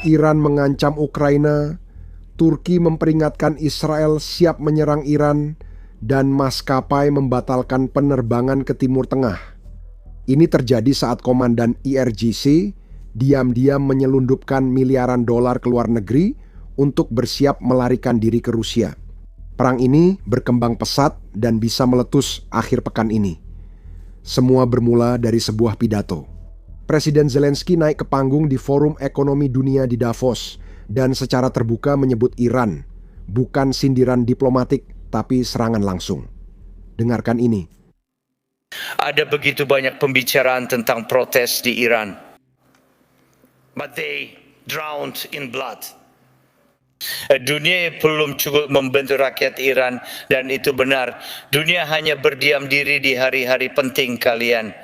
Iran mengancam Ukraina, Turki memperingatkan Israel siap menyerang Iran, dan maskapai membatalkan penerbangan ke Timur Tengah. Ini terjadi saat komandan IRGC diam-diam menyelundupkan miliaran dolar ke luar negeri untuk bersiap melarikan diri ke Rusia. Perang ini berkembang pesat dan bisa meletus akhir pekan ini. Semua bermula dari sebuah pidato. Presiden Zelensky naik ke panggung di Forum Ekonomi Dunia di Davos dan secara terbuka menyebut Iran, bukan sindiran diplomatik, tapi serangan langsung. Dengarkan ini. Ada begitu banyak pembicaraan tentang protes di Iran, but they drowned in blood. Dunia belum cukup membantu rakyat Iran, dan itu benar. Dunia hanya berdiam diri di hari-hari penting kalian.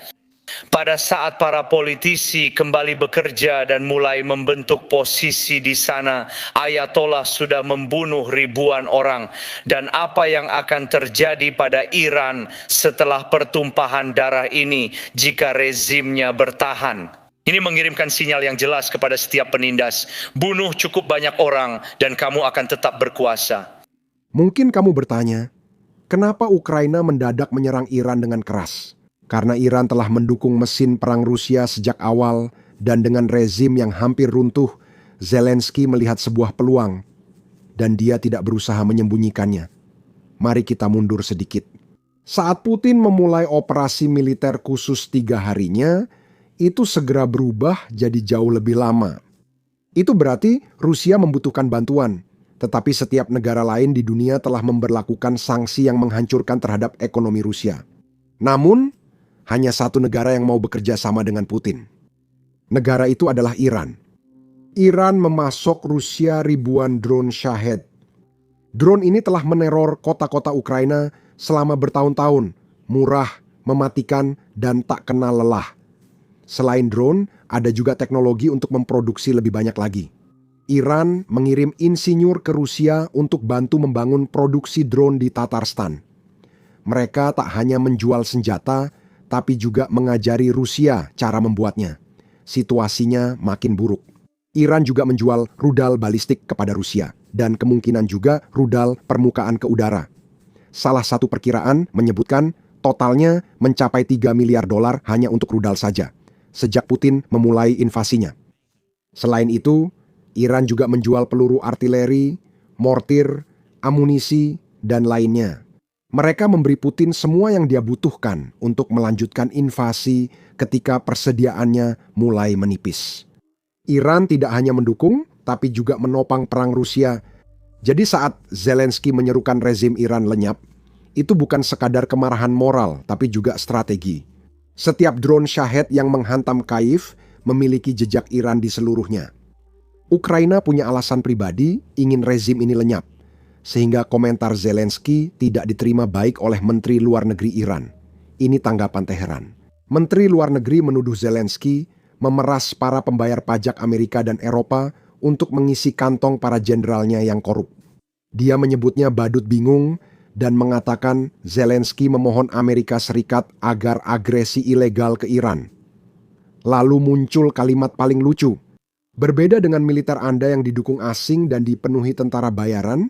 Pada saat para politisi kembali bekerja dan mulai membentuk posisi di sana, Ayatollah sudah membunuh ribuan orang. Dan apa yang akan terjadi pada Iran setelah pertumpahan darah ini jika rezimnya bertahan? Ini mengirimkan sinyal yang jelas kepada setiap penindas. Bunuh cukup banyak orang dan kamu akan tetap berkuasa. Mungkin kamu bertanya, kenapa Ukraina mendadak menyerang Iran dengan keras? Karena Iran telah mendukung mesin perang Rusia sejak awal, dan dengan rezim yang hampir runtuh, Zelensky melihat sebuah peluang, dan dia tidak berusaha menyembunyikannya. Mari kita mundur sedikit. Saat Putin memulai operasi militer khusus 3 harinya, itu segera berubah jadi jauh lebih lama. Itu berarti Rusia membutuhkan bantuan, tetapi setiap negara lain di dunia telah memberlakukan sanksi yang menghancurkan terhadap ekonomi Rusia. Namun, hanya satu negara yang mau bekerja sama dengan Putin. Negara itu adalah Iran. Iran memasok Rusia ribuan drone Shahed. Drone ini telah meneror kota-kota Ukraina selama bertahun-tahun, murah, mematikan, dan tak kenal lelah. Selain drone, ada juga teknologi untuk memproduksi lebih banyak lagi. Iran mengirim insinyur ke Rusia untuk bantu membangun produksi drone di Tatarstan. Mereka tak hanya menjual senjata, tapi juga mengajari Rusia cara membuatnya. Situasinya makin buruk. Iran juga menjual rudal balistik kepada Rusia, dan kemungkinan juga rudal permukaan ke udara. Salah satu perkiraan menyebutkan totalnya mencapai 3 miliar dolar hanya untuk rudal saja, sejak Putin memulai invasinya. Selain itu, Iran juga menjual peluru artileri, mortir, amunisi, dan lainnya. Mereka memberi Putin semua yang dia butuhkan untuk melanjutkan invasi ketika persediaannya mulai menipis. Iran tidak hanya mendukung, tapi juga menopang perang Rusia. Jadi saat Zelensky menyerukan rezim Iran lenyap, itu bukan sekadar kemarahan moral, tapi juga strategi. Setiap drone Shahed yang menghantam Kyiv memiliki jejak Iran di seluruhnya. Ukraina punya alasan pribadi ingin rezim ini lenyap, sehingga komentar Zelensky tidak diterima baik oleh Menteri Luar Negeri Iran. Ini tanggapan Teheran. Menteri Luar Negeri menuduh Zelensky memeras para pembayar pajak Amerika dan Eropa untuk mengisi kantong para jenderalnya yang korup. Dia menyebutnya badut bingung dan mengatakan Zelensky memohon Amerika Serikat agar agresi ilegal ke Iran. Lalu muncul kalimat paling lucu. Berbeda dengan militer Anda yang didukung asing dan dipenuhi tentara bayaran,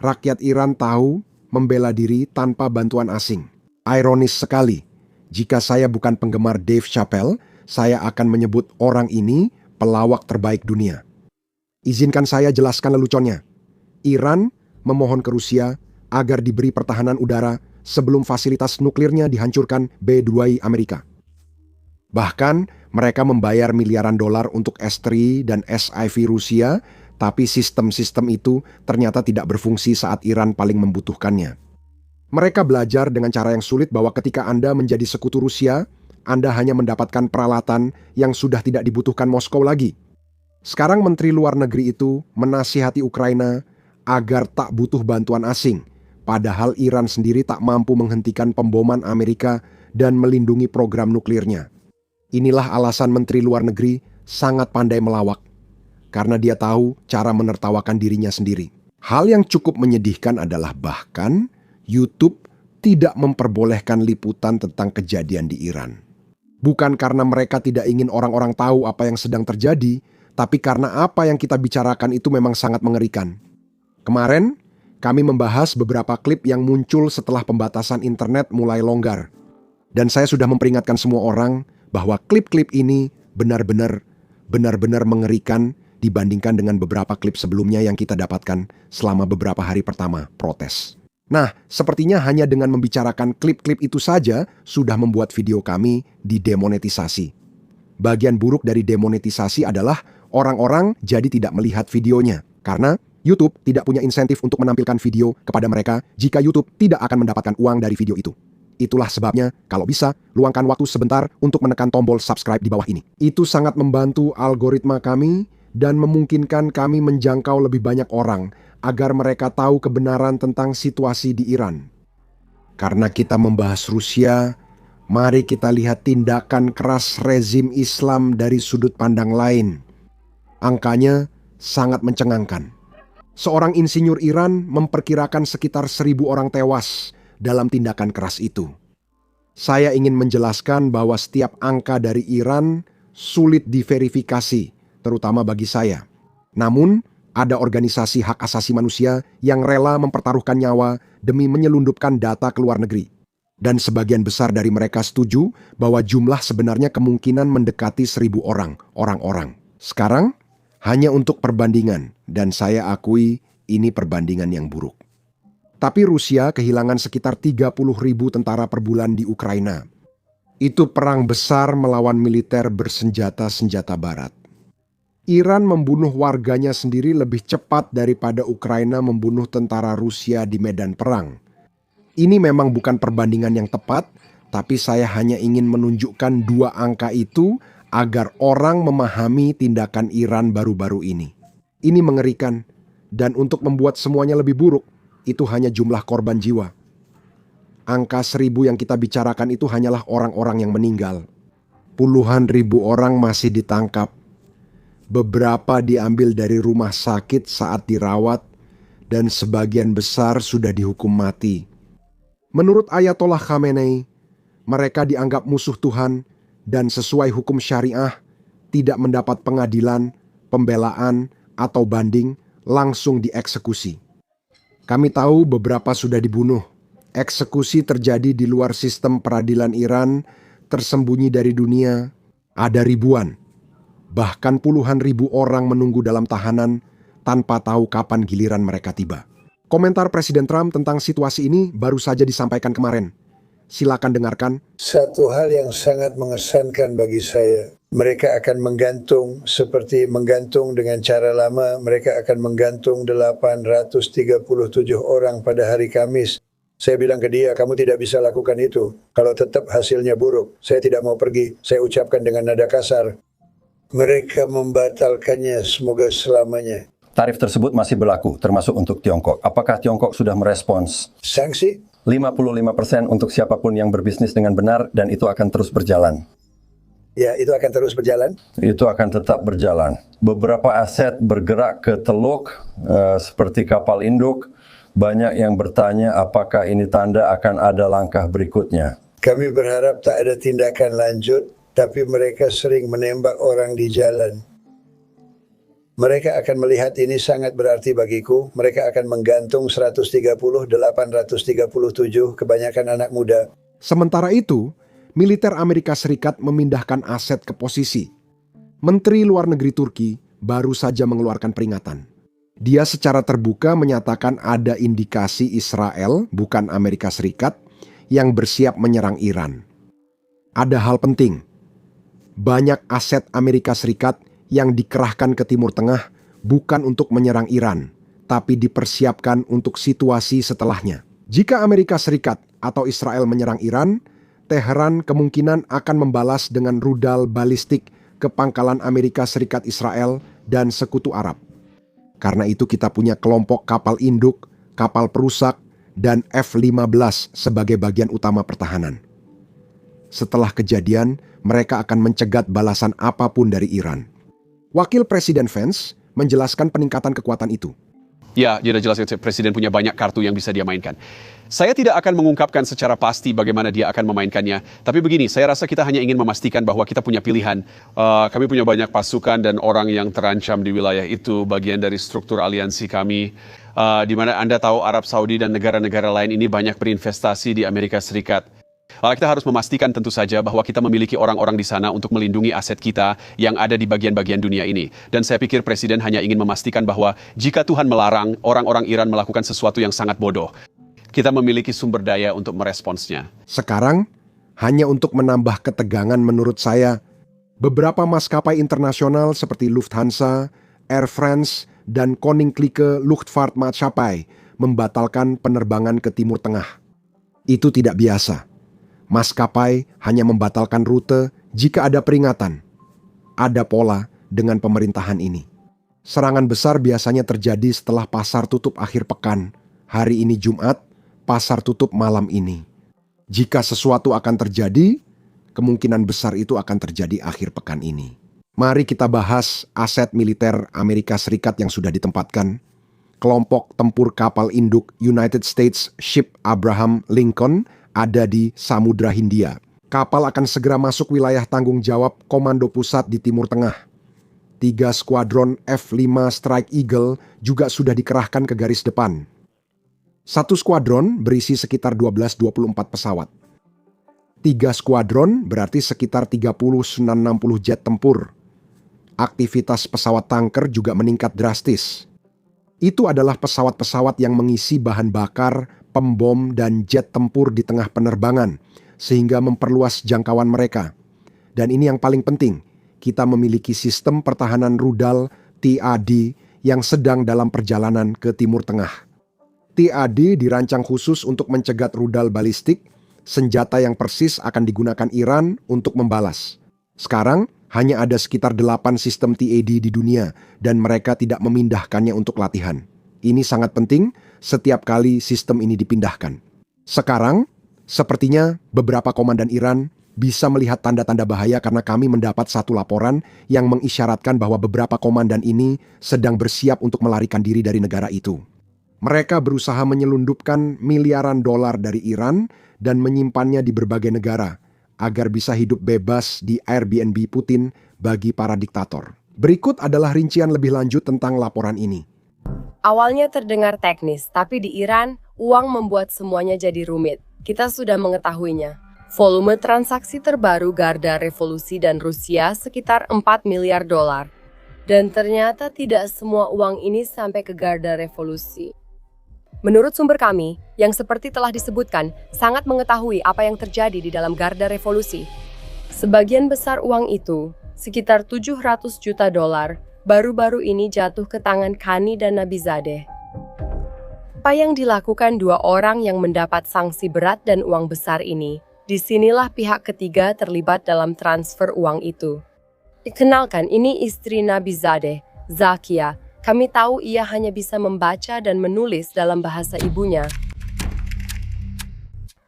rakyat Iran tahu membela diri tanpa bantuan asing. Ironis sekali, jika saya bukan penggemar Dave Chappelle, saya akan menyebut orang ini pelawak terbaik dunia. Izinkan saya jelaskan leluconnya. Iran memohon ke Rusia agar diberi pertahanan udara sebelum fasilitas nuklirnya dihancurkan B-2I Amerika. Bahkan mereka membayar miliaran dolar untuk S-3 dan SIV Rusia, tapi sistem-sistem itu ternyata tidak berfungsi saat Iran paling membutuhkannya. Mereka belajar dengan cara yang sulit bahwa ketika Anda menjadi sekutu Rusia, Anda hanya mendapatkan peralatan yang sudah tidak dibutuhkan Moskow lagi. Sekarang Menteri Luar Negeri itu menasihati Ukraina agar tak butuh bantuan asing, padahal Iran sendiri tak mampu menghentikan pemboman Amerika dan melindungi program nuklirnya. Inilah alasan Menteri Luar Negeri sangat pandai melawak, karena dia tahu cara menertawakan dirinya sendiri. Hal yang cukup menyedihkan adalah bahkan YouTube tidak memperbolehkan liputan tentang kejadian di Iran. Bukan karena mereka tidak ingin orang-orang tahu apa yang sedang terjadi, tapi karena apa yang kita bicarakan itu memang sangat mengerikan. Kemarin, kami membahas beberapa klip yang muncul setelah pembatasan internet mulai longgar. Dan saya sudah memperingatkan semua orang bahwa klip-klip ini benar-benar mengerikan dibandingkan dengan beberapa klip sebelumnya yang kita dapatkan selama beberapa hari pertama protes. Nah, sepertinya hanya dengan membicarakan klip-klip itu saja sudah membuat video kami didemonetisasi. Bagian buruk dari demonetisasi adalah orang-orang jadi tidak melihat videonya. Karena YouTube tidak punya insentif untuk menampilkan video kepada mereka jika YouTube tidak akan mendapatkan uang dari video itu. Itulah sebabnya, kalau bisa, luangkan waktu sebentar untuk menekan tombol subscribe di bawah ini. Itu sangat membantu algoritma kami dan memungkinkan kami menjangkau lebih banyak orang agar mereka tahu kebenaran tentang situasi di Iran. Karena kita membahas Rusia, mari kita lihat tindakan keras rezim Islam dari sudut pandang lain. Angkanya sangat mencengangkan. Seorang insinyur Iran memperkirakan sekitar 1.000 orang tewas dalam tindakan keras itu. Saya ingin menjelaskan bahwa setiap angka dari Iran sulit diverifikasi, terutama bagi saya. Namun, ada organisasi hak asasi manusia yang rela mempertaruhkan nyawa demi menyelundupkan data ke luar negeri. Dan sebagian besar dari mereka setuju bahwa jumlah sebenarnya kemungkinan mendekati 1.000 orang. Sekarang, hanya untuk perbandingan, dan saya akui ini perbandingan yang buruk. Tapi Rusia kehilangan sekitar 30.000 tentara per bulan di Ukraina. Itu perang besar melawan militer bersenjata barat. Iran membunuh warganya sendiri lebih cepat daripada Ukraina membunuh tentara Rusia di medan perang. Ini memang bukan perbandingan yang tepat, tapi saya hanya ingin menunjukkan dua angka itu agar orang memahami tindakan Iran baru-baru ini. Ini mengerikan, dan untuk membuat semuanya lebih buruk, itu hanya jumlah korban jiwa. Angka 1.000 yang kita bicarakan itu hanyalah orang-orang yang meninggal. Puluhan ribu orang masih ditangkap. Beberapa diambil dari rumah sakit saat dirawat, dan sebagian besar sudah dihukum mati. Menurut Ayatollah Khamenei, mereka dianggap musuh Tuhan dan sesuai hukum syariah tidak mendapat pengadilan, pembelaan, atau banding, langsung dieksekusi. Kami tahu beberapa sudah dibunuh. Eksekusi terjadi di luar sistem peradilan Iran, tersembunyi dari dunia. Ada ribuan, bahkan puluhan ribu orang menunggu dalam tahanan tanpa tahu kapan giliran mereka tiba. Komentar Presiden Trump tentang situasi ini baru saja disampaikan kemarin. Silakan dengarkan. Satu hal yang sangat mengesankan bagi saya, mereka akan menggantung seperti menggantung dengan cara lama. Mereka akan menggantung 837 orang pada hari Kamis. Saya bilang ke dia, kamu tidak bisa lakukan itu. Kalau tetap hasilnya buruk, saya tidak mau pergi. Saya ucapkan dengan nada kasar. Mereka membatalkannya semoga selamanya. Tarif tersebut masih berlaku, termasuk untuk Tiongkok. Apakah Tiongkok sudah merespons? Sanksi? 55% untuk siapapun yang berbisnis dengan benar, dan itu akan terus berjalan. Ya, itu akan terus berjalan. Itu akan tetap berjalan. Beberapa aset bergerak ke Teluk, seperti kapal induk. Banyak yang bertanya apakah ini tanda akan ada langkah berikutnya. Kami berharap tak ada tindakan lanjut, tapi mereka sering menembak orang di jalan. Mereka akan melihat ini sangat berarti bagiku. Mereka akan menggantung 837, kebanyakan anak muda. Sementara itu, militer Amerika Serikat memindahkan aset ke posisi. Menteri Luar Negeri Turki baru saja mengeluarkan peringatan. Dia secara terbuka menyatakan ada indikasi Israel, bukan Amerika Serikat, yang bersiap menyerang Iran. Ada hal penting. Banyak aset Amerika Serikat yang dikerahkan ke Timur Tengah bukan untuk menyerang Iran, tapi dipersiapkan untuk situasi setelahnya. Jika Amerika Serikat atau Israel menyerang Iran, Teheran kemungkinan akan membalas dengan rudal balistik ke pangkalan Amerika Serikat Israel dan Sekutu Arab. Karena itu kita punya kelompok kapal induk, kapal perusak, dan F-15 sebagai bagian utama pertahanan. Setelah kejadian, mereka akan mencegat balasan apapun dari Iran. Wakil Presiden Vance menjelaskan peningkatan kekuatan itu. Ya, dia sudah jelas Presiden punya banyak kartu yang bisa dia mainkan. Saya tidak akan mengungkapkan secara pasti bagaimana dia akan memainkannya. Tapi begini, saya rasa kita hanya ingin memastikan bahwa kita punya pilihan. Kami punya banyak pasukan dan orang yang terancam di wilayah itu, bagian dari struktur aliansi kami. Di mana Anda tahu Arab Saudi dan negara-negara lain ini banyak berinvestasi di Amerika Serikat. Kita harus memastikan tentu saja bahwa kita memiliki orang-orang di sana untuk melindungi aset kita yang ada di bagian-bagian dunia ini. Dan saya pikir Presiden hanya ingin memastikan bahwa jika Tuhan melarang orang-orang Iran melakukan sesuatu yang sangat bodoh, kita memiliki sumber daya untuk meresponsnya. Sekarang, hanya untuk menambah ketegangan menurut saya, beberapa maskapai internasional seperti Lufthansa, Air France, dan Koninklijke Luchtvaartmaatschappij membatalkan penerbangan ke Timur Tengah. Itu tidak biasa. Maskapai hanya membatalkan rute jika ada peringatan. Ada pola dengan pemerintahan ini. Serangan besar biasanya terjadi setelah pasar tutup akhir pekan. Hari ini Jumat, pasar tutup malam ini. Jika sesuatu akan terjadi, kemungkinan besar itu akan terjadi akhir pekan ini. Mari kita bahas aset militer Amerika Serikat yang sudah ditempatkan. Kelompok tempur kapal induk United States Ship Abraham Lincoln ada di Samudra Hindia. Kapal akan segera masuk wilayah tanggung jawab Komando Pusat di Timur Tengah. 3 skuadron F-5 Strike Eagle juga sudah dikerahkan ke garis depan. 1 skuadron berisi sekitar 12-24 pesawat. 3 skuadron berarti sekitar 30-60 jet tempur. Aktivitas pesawat tanker juga meningkat drastis. Itu adalah pesawat-pesawat yang mengisi bahan bakar, pembom, dan jet tempur di tengah penerbangan, sehingga memperluas jangkauan mereka. Dan ini yang paling penting, kita memiliki sistem pertahanan rudal TAD yang sedang dalam perjalanan ke Timur Tengah. TAD dirancang khusus untuk mencegat rudal balistik, senjata yang persis akan digunakan Iran untuk membalas. Sekarang, hanya ada sekitar 8 sistem TAD di dunia dan mereka tidak memindahkannya untuk latihan. Ini sangat penting setiap kali sistem ini dipindahkan. Sekarang, sepertinya beberapa komandan Iran bisa melihat tanda-tanda bahaya karena kami mendapat satu laporan yang mengisyaratkan bahwa beberapa komandan ini sedang bersiap untuk melarikan diri dari negara itu. Mereka berusaha menyelundupkan miliaran dolar dari Iran dan menyimpannya di berbagai negara agar bisa hidup bebas di Airbnb Putin bagi para diktator. Berikut adalah rincian lebih lanjut tentang laporan ini. Awalnya terdengar teknis, tapi di Iran, uang membuat semuanya jadi rumit. Kita sudah mengetahuinya. Volume transaksi terbaru Garda Revolusi dan Rusia sekitar 4 miliar dolar. Dan ternyata tidak semua uang ini sampai ke Garda Revolusi. Menurut sumber kami, yang seperti telah disebutkan, sangat mengetahui apa yang terjadi di dalam Garda Revolusi. Sebagian besar uang itu, sekitar 700 juta dolar, baru-baru ini jatuh ke tangan Khani dan Nabizadeh. Apa yang dilakukan 2 orang yang mendapat sanksi berat dan uang besar ini, disinilah pihak ketiga terlibat dalam transfer uang itu. Kenalkan, ini istri Nabizadeh, Zakia. Kami tahu ia hanya bisa membaca dan menulis dalam bahasa ibunya.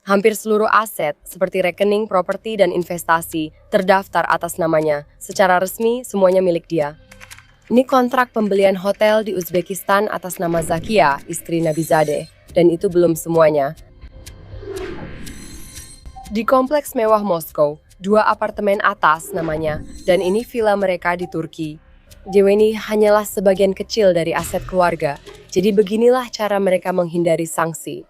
Hampir seluruh aset, seperti rekening, properti, dan investasi, terdaftar atas namanya. Secara resmi, semuanya milik dia. Ini kontrak pembelian hotel di Uzbekistan atas nama Zakia, istri Nabizadeh, dan itu belum semuanya. Di kompleks mewah Moskow, 2 apartemen atas namanya, dan ini villa mereka di Turki. Ini hanyalah sebagian kecil dari aset keluarga, jadi beginilah cara mereka menghindari sanksi.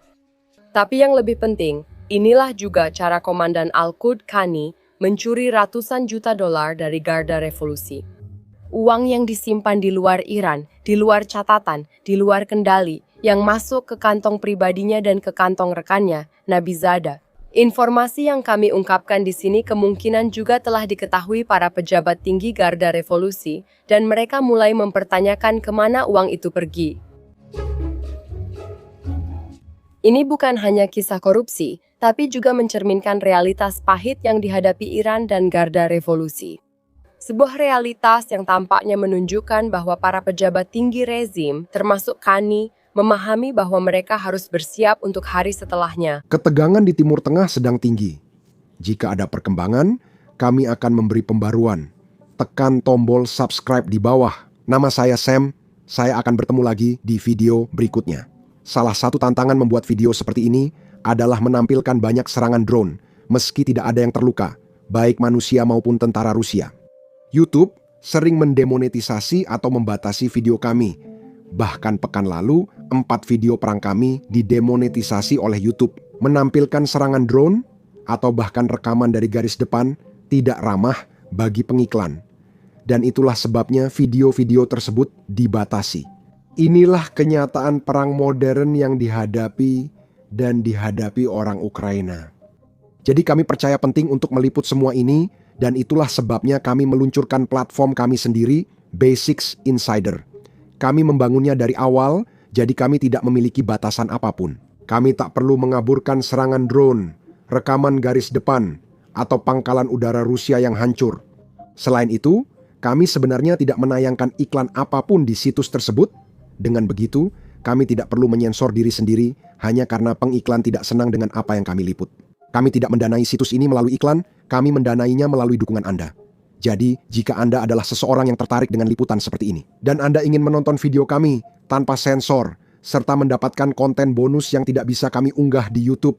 Tapi yang lebih penting, inilah juga cara Komandan Al-Qud Khani mencuri ratusan juta dolar dari Garda Revolusi. Uang yang disimpan di luar Iran, di luar catatan, di luar kendali, yang masuk ke kantong pribadinya dan ke kantong rekannya, Nabizadeh. Informasi yang kami ungkapkan di sini kemungkinan juga telah diketahui para pejabat tinggi Garda Revolusi, dan mereka mulai mempertanyakan kemana uang itu pergi. Ini bukan hanya kisah korupsi, tapi juga mencerminkan realitas pahit yang dihadapi Iran dan Garda Revolusi. Sebuah realitas yang tampaknya menunjukkan bahwa para pejabat tinggi rezim, termasuk Khani, memahami bahwa mereka harus bersiap untuk hari setelahnya. Ketegangan di Timur Tengah sedang tinggi. Jika ada perkembangan, kami akan memberi pembaruan. Tekan tombol subscribe di bawah. Nama saya Sam. Saya akan bertemu lagi di video berikutnya. Salah satu tantangan membuat video seperti ini adalah menampilkan banyak serangan drone, meski tidak ada yang terluka, baik manusia maupun tentara Rusia. YouTube sering mendemonetisasi atau membatasi video kami. Bahkan pekan lalu, 4 video perang kami didemonetisasi oleh YouTube. Menampilkan serangan drone atau bahkan rekaman dari garis depan tidak ramah bagi pengiklan. Dan itulah sebabnya video-video tersebut dibatasi. Inilah kenyataan perang modern yang dihadapi orang Ukraina. Jadi kami percaya penting untuk meliput semua ini, dan itulah sebabnya kami meluncurkan platform kami sendiri, Basics Insider. Kami membangunnya dari awal, jadi kami tidak memiliki batasan apapun. Kami tak perlu mengaburkan serangan drone, rekaman garis depan, atau pangkalan udara Rusia yang hancur. Selain itu, kami sebenarnya tidak menayangkan iklan apapun di situs tersebut. Dengan begitu, kami tidak perlu menyensor diri sendiri hanya karena pengiklan tidak senang dengan apa yang kami liput. Kami tidak mendanai situs ini melalui iklan, kami mendanainya melalui dukungan Anda. Jadi, jika Anda adalah seseorang yang tertarik dengan liputan seperti ini, dan Anda ingin menonton video kami tanpa sensor, serta mendapatkan konten bonus yang tidak bisa kami unggah di YouTube,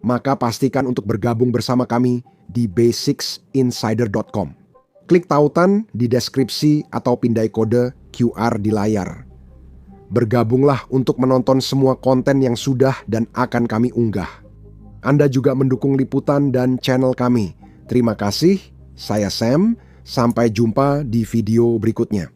maka pastikan untuk bergabung bersama kami di basicsinsider.com. Klik tautan di deskripsi atau pindai kode QR di layar. Bergabunglah untuk menonton semua konten yang sudah dan akan kami unggah. Anda juga mendukung liputan dan channel kami. Terima kasih, saya Sam. Sampai jumpa di video berikutnya.